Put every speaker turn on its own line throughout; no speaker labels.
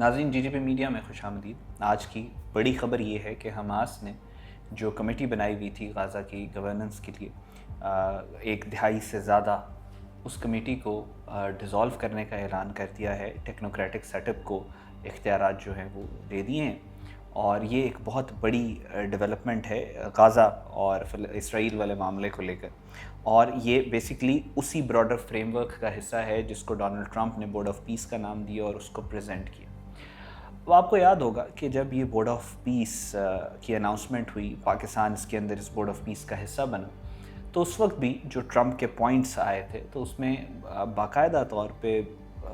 ناظرین جی جی پی میڈیا میں خوش آمدید۔ آج کی بڑی خبر یہ ہے کہ حماس نے جو کمیٹی بنائی ہوئی تھی غازہ کی گورننس کے لیے، 1 دہائی سے زیادہ، اس کمیٹی کو ڈیزالو کرنے کا اعلان کر دیا ہے۔ ٹیکنوکریٹک سیٹ اپ کو اختیارات جو ہیں وہ دے دیے ہیں، اور یہ ایک بہت بڑی ڈیولپمنٹ ہے غازہ اور اسرائیل والے معاملے کو لے کر، اور یہ بیسیکلی اسی براڈر فریم ورک کا حصہ ہے جس کو ڈونلڈ ٹرمپ نے بورڈ آف پیس کا نام دیا اور اس کو پریزنٹ کیا۔ وہ آپ کو یاد ہوگا کہ جب یہ بورڈ آف پیس کی اناؤنسمنٹ ہوئی، پاکستان اس کے اندر اس بورڈ آف پیس کا حصہ بنا، تو اس وقت بھی جو ٹرمپ کے پوائنٹس آئے تھے تو اس میں باقاعدہ طور پہ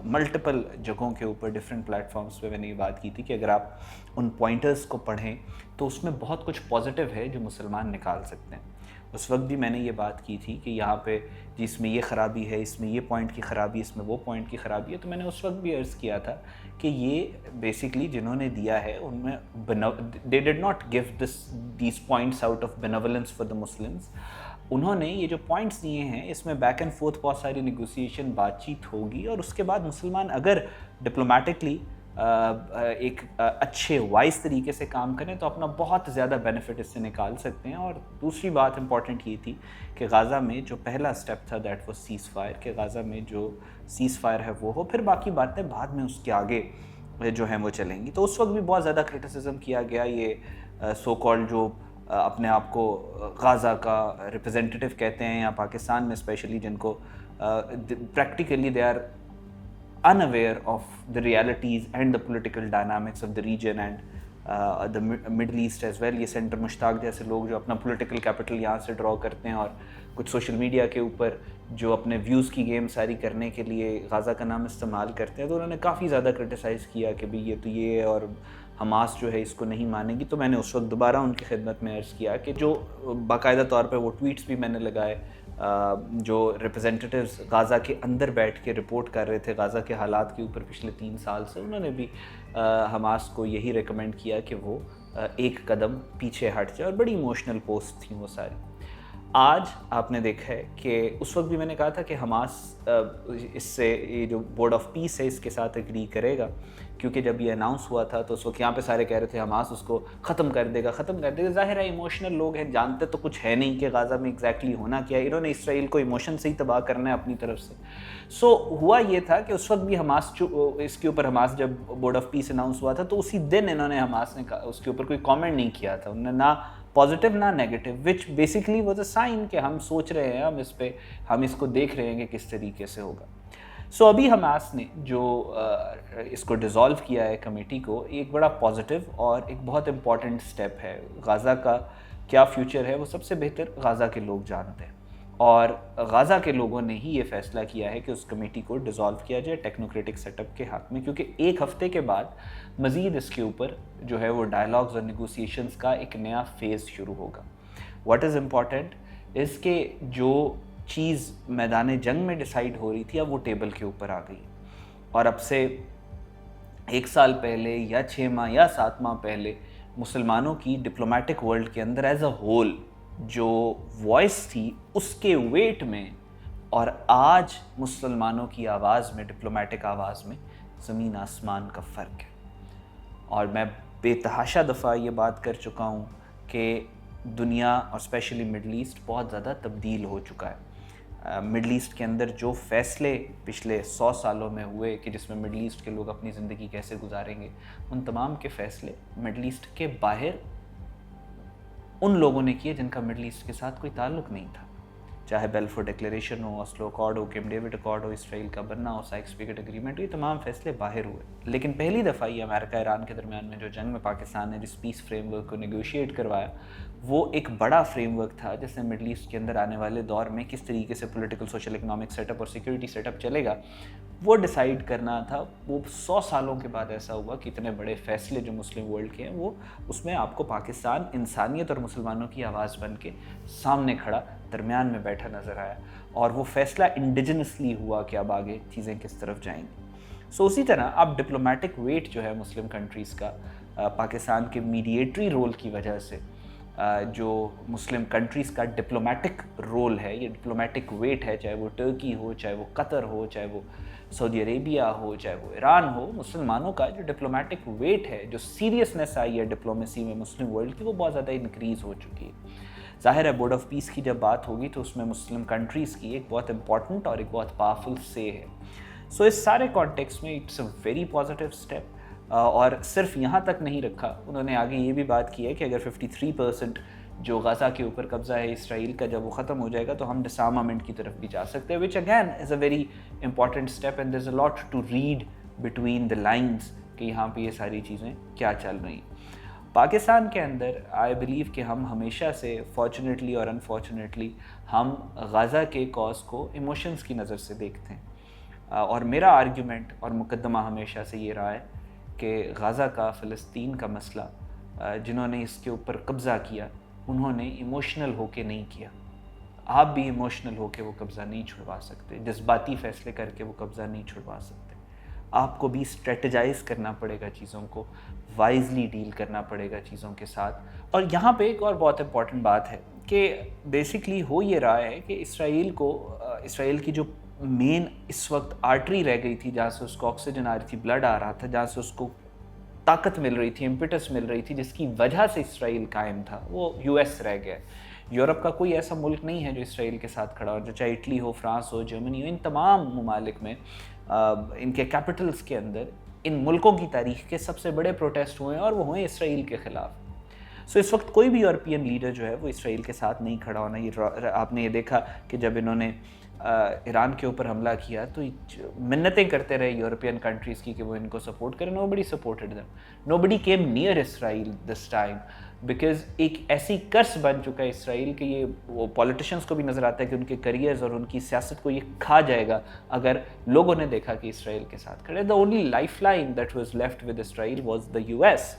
ملٹیپل جگہوں کے اوپر ڈیفرنٹ پلیٹ فارمز پہ میں نے یہ بات کی تھی کہ اگر آپ ان پوائنٹرز کو پڑھیں تو اس میں بہت کچھ پازیٹیو ہے جو مسلمان نکال سکتے ہیں۔ اس وقت بھی میں نے یہ بات کی تھی کہ یہاں پہ اس میں یہ خرابی ہے، اس میں یہ پوائنٹ کی خرابی، اس میں وہ پوائنٹ کی خرابی ہے، تو میں نے اس وقت بھی عرض کیا تھا کہ یہ بیسیکلی جنہوں نے دیا ہے ان میں they did not give these points out of benevolence for the Muslims۔ انہوں نے یہ جو پوائنٹس دیے ہیں اس میں بیک اینڈ فورتھ بہت ساری نیگوسیشن بات چیت ہوگی، اور اس کے بعد مسلمان اگر ڈپلومیٹکلی ایک اچھے وائز طریقے سے کام کریں تو اپنا بہت زیادہ بینیفٹ اس سے نکال سکتے ہیں۔ اور دوسری بات امپورٹنٹ یہ تھی کہ غازہ میں جو پہلا سٹیپ تھا دیٹ واز سیز فائر، کہ غازہ میں جو سیز فائر ہے وہ ہو، پھر باقی باتیں بعد میں اس کے آگے جو ہیں وہ چلیں گی۔ تو اس وقت بھی بہت زیادہ کرٹیسزم کیا گیا، یہ سو کال جو اپنے آپ کو غازہ کا ریپرزینٹیٹیو کہتے ہیں، یا پاکستان میں اسپیشلی جن کو practically they are unaware of the realities and the political dynamics of the region and the Middle East as well۔ یہ سینٹر مشتاق جیسے لوگ جو اپنا پولیٹیکل کیپٹل یہاں سے ڈرا کرتے ہیں اور کچھ سوشل میڈیا کے اوپر جو اپنے ویوز کی گیم ساری کرنے کے لیے غازہ کا نام استعمال کرتے ہیں، تو انہوں نے کافی زیادہ کرٹیسائز کیا کہ بھئی یہ تو یہ ہے اور حماس جو ہے اس کو نہیں مانے گی۔ تو میں نے اس وقت دوبارہ ان کی خدمت میں عرض کیا کہ جو باقاعدہ طور پہ وہ ٹویٹس بھی میں نے لگائے جو ریپرزینٹیٹیوز غازہ کے اندر بیٹھ کے رپورٹ کر رہے تھے غازہ کے حالات کے اوپر پچھلے 3 سال سے، انہوں نے بھی حماس کو یہی ریکمینڈ کیا کہ وہ ایک قدم پیچھے ہٹ جائے، اور بڑی ایموشنل پوسٹ تھیں وہ ساری۔ آج آپ نے دیکھا ہے کہ اس وقت بھی میں نے کہا تھا کہ حماس اس سے یہ جو بورڈ آف پیس ہے اس کے ساتھ اگری کرے گا، کیونکہ جب یہ اناؤنس ہوا تھا تو اس وقت یہاں پہ سارے کہہ رہے تھے حماس اس کو ختم کر دے گا ختم کر دے گا۔ ظاہر ہے ایموشنل لوگ ہیں، جانتے تو کچھ ہے نہیں کہ غازہ میں ایگزیکٹلی ہونا کیا ہے، انہوں نے اسرائیل کو ایموشن سے ہی تباہ کرنا ہے اپنی طرف سے۔ سو ہوا یہ تھا کہ اس وقت بھی حماس اس کے اوپر حماس جب بورڈ آف پیس اناؤنس ہوا تھا تو اسی دن انہوں نے حماس نے اس کے اوپر کوئی کامنٹ نہیں کیا تھا، انہوں نے نہ پازیٹیو نہ negative, which basically was a sign کہ ہم سوچ رہے ہیں، ہم اس کو دیکھ رہے ہیں کہ کس طریقے سے ہوگا۔ سو ابھی حماس نے جو اس کو ڈیزالو کیا ہے کمیٹی کو، ایک بڑا پازیٹیو اور ایک بہت امپورٹنٹ سٹیپ ہے۔ غازہ کا کیا فیوچر ہے وہ سب سے بہتر غازہ کے لوگ جانتے ہیں، اور غازہ کے لوگوں نے ہی یہ فیصلہ کیا ہے کہ اس کمیٹی کو ڈیزالو کیا جائے ٹیکنوکریٹک سیٹ اپ کے حق میں، کیونکہ 1 ہفتے کے بعد مزید اس کے اوپر جو ہے وہ ڈائلاگز اور نیگوسیشنز کا ایک نیا فیز شروع ہوگا۔ واٹ از امپورٹنٹ اس کے جو چیز میدان جنگ میں ڈیسائیڈ ہو رہی تھی اب وہ ٹیبل کے اوپر آ گئی، اور اب سے 1 سال پہلے یا 6 ماہ یا 7 ماہ پہلے مسلمانوں کی ڈپلومیٹک ورلڈ کے اندر ایز اے ہول جو وائس تھی اس کے ویٹ میں اور آج مسلمانوں کی آواز میں، ڈپلومیٹک آواز میں، زمین آسمان کا فرق ہے۔ اور میں بے تحاشا دفعہ یہ بات کر چکا ہوں کہ دنیا اور اسپیشلی مڈل ایسٹ بہت زیادہ تبدیل ہو چکا ہے۔ مڈل ایسٹ کے اندر جو فیصلے پچھلے 100 سالوں میں ہوئے کہ جس میں مڈل ایسٹ کے لوگ اپنی زندگی کیسے گزاریں گے، ان تمام کے فیصلے مڈل ایسٹ کے باہر ان لوگوں نے کیے جن کا مڈل ایسٹ کے ساتھ کوئی تعلق نہیں تھا، چاہے بیلفور ڈکلیریشن ہو، اسلو اکارڈ ہو، کیمپ ڈیوڈ اکارڈ ہو، اسرائیل کا بننا ہو، سائکس پیکٹ اگریمنٹ ہو، یہ تمام فیصلے باہر ہوئے۔ لیکن پہلی دفعہ یہ امریکہ ایران کے درمیان میں جو جنگ میں پاکستان نے جس پیس فریم ورک کو نیگوشیٹ کروایا، وہ ایک بڑا فریم ورک تھا جس نے مڈل ایسٹ کے اندر آنے والے دور میں کس طریقے سے political, social, economic set up اور سیکورٹی سیٹ اپ چلے گا وہ ڈیسائیڈ کرنا تھا۔ وہ 100 سالوں کے بعد ایسا ہوا کہ اتنے بڑے فیصلے جو مسلم ورلڈ کے ہیں وہ اس میں آپ کو پاکستان انسانیت اور مسلمانوں کی آواز بن کے سامنے کھڑا درمیان میں بیٹھا نظر آیا، اور وہ فیصلہ انڈیجنسلی ہوا کہ اب آگے چیزیں کس طرف جائیں گی۔ سو اسی طرح اب ڈپلومیٹک ویٹ جو ہے مسلم کنٹریز کا پاکستان کے میڈیٹری رول کی وجہ سے جو مسلم کنٹریز کا ڈپلومیٹک رول ہے، یہ ڈپلومیٹک ویٹ ہے، چاہے وہ ٹرکی ہو، چاہے وہ قطر ہو، چاہے وہ سعودی عربیہ ہو چاہے وہ ایران ہو، مسلمانوں کا جو ڈپلومیٹک ویٹ ہے، جو سیریسنس آئی ہے ڈپلومیسی میں مسلم ورلڈ کی، وہ بہت زیادہ انکریز ہو چکی ہے۔ ظاہر ہے بورڈ آف پیس کی جب بات ہوگی تو اس میں مسلم کنٹریز کی ایک بہت امپورٹنٹ اور ایک بہت پاورفل سے ہے۔ سو اس سارے کانٹیکس میں it's a very positive step, اور صرف یہاں تک نہیں رکھا، انہوں نے آگے یہ بھی بات کی ہے کہ اگر 53% جو غزہ کے اوپر قبضہ ہے اسرائیل کا جب وہ ختم ہو جائے گا تو ہم ڈس آرمامنٹ کی طرف بھی جا سکتے ہیں، which again is a very important step and there is a lot to read between the lines کہ یہاں پہ یہ ساری چیزیں کیا چل رہی ہیں۔ پاکستان کے اندر آئی بلیو کہ ہم ہمیشہ سے فارچونیٹلی اور انفارچونیٹلی ہم غزہ کے کاز کو ایموشنز کی نظر سے دیکھتے ہیں، اور میرا آرگیومنٹ اور مقدمہ ہمیشہ سے یہ رہا ہے کہ غزہ کا، فلسطین کا مسئلہ جنہوں نے اس کے اوپر قبضہ کیا انہوں نے ایموشنل ہو کے نہیں کیا، آپ بھی ایموشنل ہو کے وہ قبضہ نہیں چھڑوا سکتے، جذباتی فیصلے کر کے وہ قبضہ نہیں چھڑوا سکتے، آپ کو بھی اسٹریٹجائز کرنا پڑے گا چیزوں کو، وائزلی ڈیل کرنا پڑے گا چیزوں کے ساتھ۔ اور یہاں پہ ایک اور بہت امپورٹنٹ بات ہے کہ بیسکلی ہو یہ رہا ہے کہ اسرائیل کی جو مین اس وقت آرٹری رہ گئی تھی جہاں سے اس کو آکسیجن آ رہی تھی، بلڈ آ رہا تھا، جہاں سے اس کو طاقت مل رہی تھی، امپیٹس مل رہی تھی، جس کی وجہ سے اسرائیل قائم تھا، وہ یو ایس رہ گیا۔ یورپ کا کوئی ایسا ملک نہیں ہے جو اسرائیل کے ساتھ کھڑا ہو، جو چاہے اٹلی ہو، فرانس ہو، جرمنی ہو، ان تمام ممالک میں ان کے کیپٹلز کے اندر ان ملکوں کی تاریخ کے سب سے بڑے پروٹیسٹ ہوئے ہیں، اور وہ ہوئے اسرائیل کے خلاف۔ سو اس وقت کوئی بھی یورپین لیڈر جو ہے وہ اسرائیل کے ساتھ نہیں کھڑا ہونا۔ یہ آپ نے یہ دیکھا کہ جب انہوں نے ایران کے اوپر حملہ کیا تو منتیں کرتے رہے یورپین کنٹریز کی کہ وہ ان کو سپورٹ کریں، nobody supported them, nobody came near Israel this time, because ایک ایسی کرس بن چکا ہے اسرائیل کہ یہ وہ پولیٹیشنز کو بھی نظر آتا ہے کہ ان کے کریئرز اور ان کی سیاست کو یہ کھا جائے گا اگر لوگوں نے دیکھا کہ اسرائیل کے ساتھ کھڑے۔ The only life line that was left with Israel was the U S,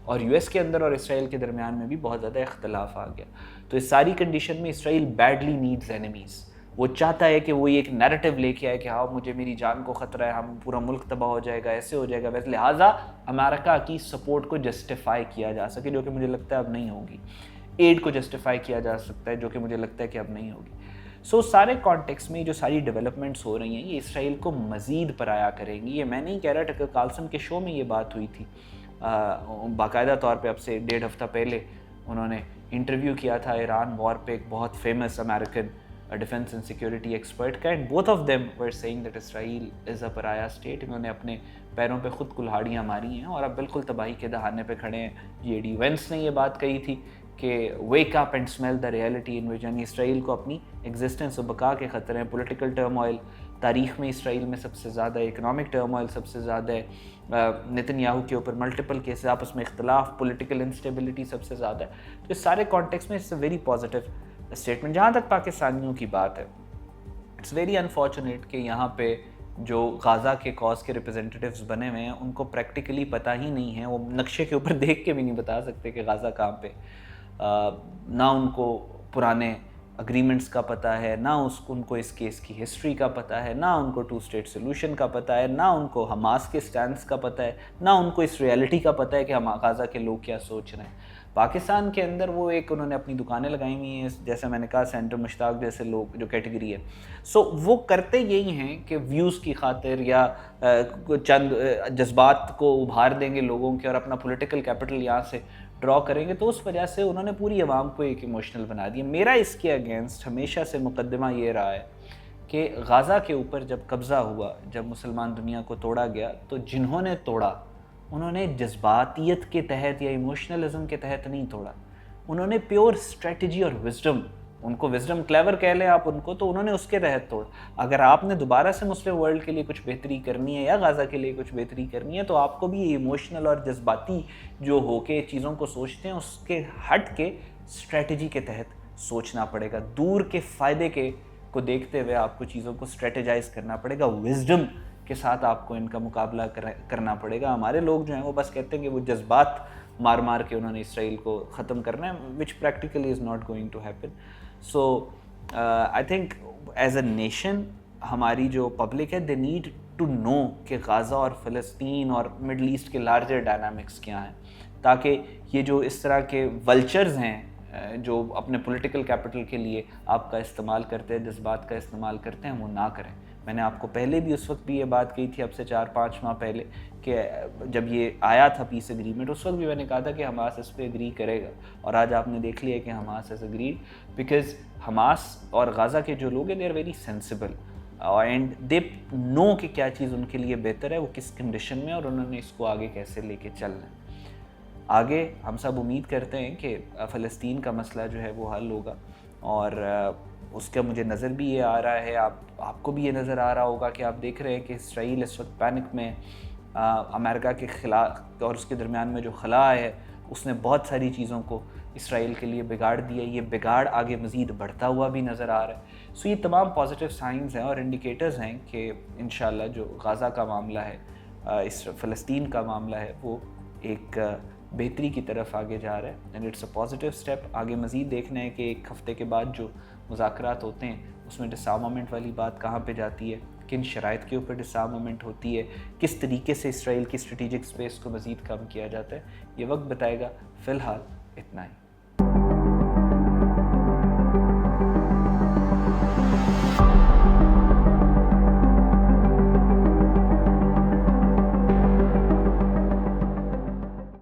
اور یو ایس کے اندر اور اسرائیل کے درمیان میں بھی بہت زیادہ اختلاف آ گیا۔ تو اس ساری کنڈیشن میں اسرائیل بیڈلی نیڈز اینیمیز، وہ چاہتا ہے کہ وہ ایک نیریٹو لے کے آئے کہ ہاں مجھے میری جان کو خطرہ ہے، ہم پورا ملک تباہ ہو جائے گا، ایسے ہو جائے گا ویسے، لہٰذا امریکہ کی سپورٹ کو جسٹیفائی کیا جا سکے، جو کہ مجھے لگتا ہے اب نہیں ہوگی، ایڈ کو جسٹیفائی کیا جا سکتا ہے جو کہ مجھے لگتا ہے کہ اب نہیں ہوگی۔ سو سارے کانٹیکس میں جو ساری ڈیولپمنٹس ہو رہی ہیں یہ اسرائیل کو مزید پرایا کریں گی۔ یہ میں نہیں کہہ رہا، ٹکر کارلسن کے شو میں یہ بات ہوئی تھی، باقاعدہ طور پہ اب سے 1.5 ہفتہ پہلے انہوں نے انٹرویو کیا تھا ایران وار پہ ایک بہت famous American defence and security expert کا، and both of them were seeing that Israel is a pariah state. انہوں نے اپنے پیروں پہ خود کلہاڑیاں ماری ہیں اور اب بالکل تباہی کے دہانے پہ کھڑے ہیں۔ جے ڈی وینس نے یہ بات کہی تھی کہ wake up and smell the reality in which, یعنی اسرائیل کو اپنی ایگزسٹنس و بقا کے خطرے ہیں، پولیٹیکل ٹرموائل تاریخ میں اسرائیل میں سب سے زیادہ ہے، اکنامک ٹرموائل سب سے زیادہ ہے، نتن یاہو کے اوپر ملٹیپل کیسز، آپس میں اختلاف، پولیٹیکل انسٹیبلٹی سب سے زیادہ ہے۔ تو اس سارے کانٹیکس میں it's a very positive statement. جہاں تک پاکستانیوں کی بات ہے، اٹس ویری انفارچونیٹ کہ یہاں پہ جو غزہ کے کاز کے ریپرزینٹیوز بنے ہوئے ہیں ان کو پریکٹیکلی پتہ ہی نہیں ہے، وہ نقشے کے اوپر دیکھ کے بھی نہیں بتا سکتے کہ غزہ کہاں پہ، نہ ان کو پرانے اگریمنٹس کا پتہ ہے، نہ ان کو اس کیس کی ہسٹری کا پتہ ہے، نہ ان کو 2 اسٹیٹ سولوشن کا پتہ ہے، نہ ان کو حماس کے سٹینس کا پتہ ہے، نہ ان کو اس ریئلٹی کا پتہ ہے کہ غزہ کے لوگ کیا سوچ رہے ہیں۔ پاکستان کے اندر وہ ایک انہوں نے اپنی دکانیں لگائی ہوئی ہیں، جیسے میں نے کہا سینٹر مشتاق جیسے لوگ جو کیٹیگری ہے، سو وہ کرتے یہی ہیں کہ ویوز کی خاطر یا چند جذبات کو ابھار دیں گے لوگوں کے اور اپنا پولیٹیکل کیپٹل یہاں سے ڈرا کریں گے، تو اس وجہ سے انہوں نے پوری عوام کو ایک ایموشنل بنا دیا۔ میرا اس کے اگینسٹ ہمیشہ سے مقدمہ یہ رہا ہے کہ غزہ کے اوپر جب قبضہ ہوا، جب مسلمان دنیا کو توڑا گیا، تو جنہوں نے توڑا انہوں نے جذباتیت کے تحت یا ایموشنلزم کے تحت نہیں توڑا، انہوں نے پیور اسٹریٹجی اور وزڈم، ان کو وزڈم کلیور کہہ لیں آپ ان کو، تو انہوں نے اس کے تحت توڑا۔ اگر آپ نے دوبارہ سے مسلم ورلڈ کے لیے کچھ بہتری کرنی ہے یا غزہ کے لیے کچھ بہتری کرنی ہے تو آپ کو بھی ایموشنل اور جذباتی جو ہو کے چیزوں کو سوچتے ہیں اس کے ہٹ کے اسٹریٹجی کے تحت سوچنا پڑے گا، دور کے فائدے کو دیکھتے ہوئے آپ کو چیزوں کو اسٹریٹجائز کرنا پڑے گا، وزڈم کے ساتھ آپ کو ان کا مقابلہ کرنا پڑے گا۔ ہمارے لوگ جو ہیں وہ بس کہتے ہیں کہ وہ جذبات مار مار کے انہوں نے اسرائیل کو ختم کرنا ہے، which practically is not going to happen. So I think as a nation ہماری جو پبلک ہے دے نیڈ ٹو نو کہ غزہ اور فلسطین اور مڈل ایسٹ کے لارجر ڈائنامکس کیا ہیں، تاکہ یہ جو اس طرح کے ولچرز ہیں جو اپنے پولیٹیکل کیپٹل کے لیے آپ کا استعمال کرتے ہیں، جذبات کا استعمال کرتے ہیں، وہ نہ کریں۔ میں نے آپ کو پہلے بھی اس وقت بھی یہ بات کہی تھی، اب سے 4-5 ماہ پہلے، کہ جب یہ آیا تھا پیس ایگریمنٹ، اس وقت بھی میں نے کہا تھا کہ حماس اس پہ اگری کرے گا، اور آج آپ نے دیکھ لیا کہ Hamas has agreed, because Hamas اور غزہ کے جو لوگ ہیں they are very sensible and they know کہ کیا چیز ان کے لیے بہتر ہے، وہ کس کنڈیشن میں، اور انہوں نے اس کو آگے کیسے لے کے چلنا ہے۔ آگے ہم سب امید کرتے ہیں کہ فلسطین کا مسئلہ جو ہے وہ حل ہوگا، اور اس کا مجھے نظر بھی یہ آ رہا ہے، آپ کو بھی یہ نظر آ رہا ہوگا کہ آپ دیکھ رہے ہیں کہ اسرائیل اس وقت پینک میں امریکہ کے خلاف اور اس کے درمیان میں جو خلا ہے، اس نے بہت ساری چیزوں کو اسرائیل کے لیے بگاڑ دیا، یہ بگاڑ آگے مزید بڑھتا ہوا بھی نظر آ رہا ہے۔ سو یہ تمام پازیٹیو سائنز ہیں اور انڈیکیٹرز ہیں کہ انشاءاللہ جو غزہ کا معاملہ ہے، اس فلسطین کا معاملہ ہے، وہ ایک بہتری کی طرف آگے جا رہا ہے، and it's a positive step. آگے مزید دیکھنا ہے کہ ایک ہفتے کے بعد جو مذاکرات ہوتے ہیں اس میں ڈسارمامنٹ والی بات کہاں پہ جاتی ہے، کن شرائط کے اوپر ڈسارمامنٹ ہوتی ہے، کس طریقے سے اسرائیل کی اسٹریٹجک اسپیس کو مزید کم کیا جاتا ہے، یہ وقت بتائے گا۔ فی الحال اتنا ہی۔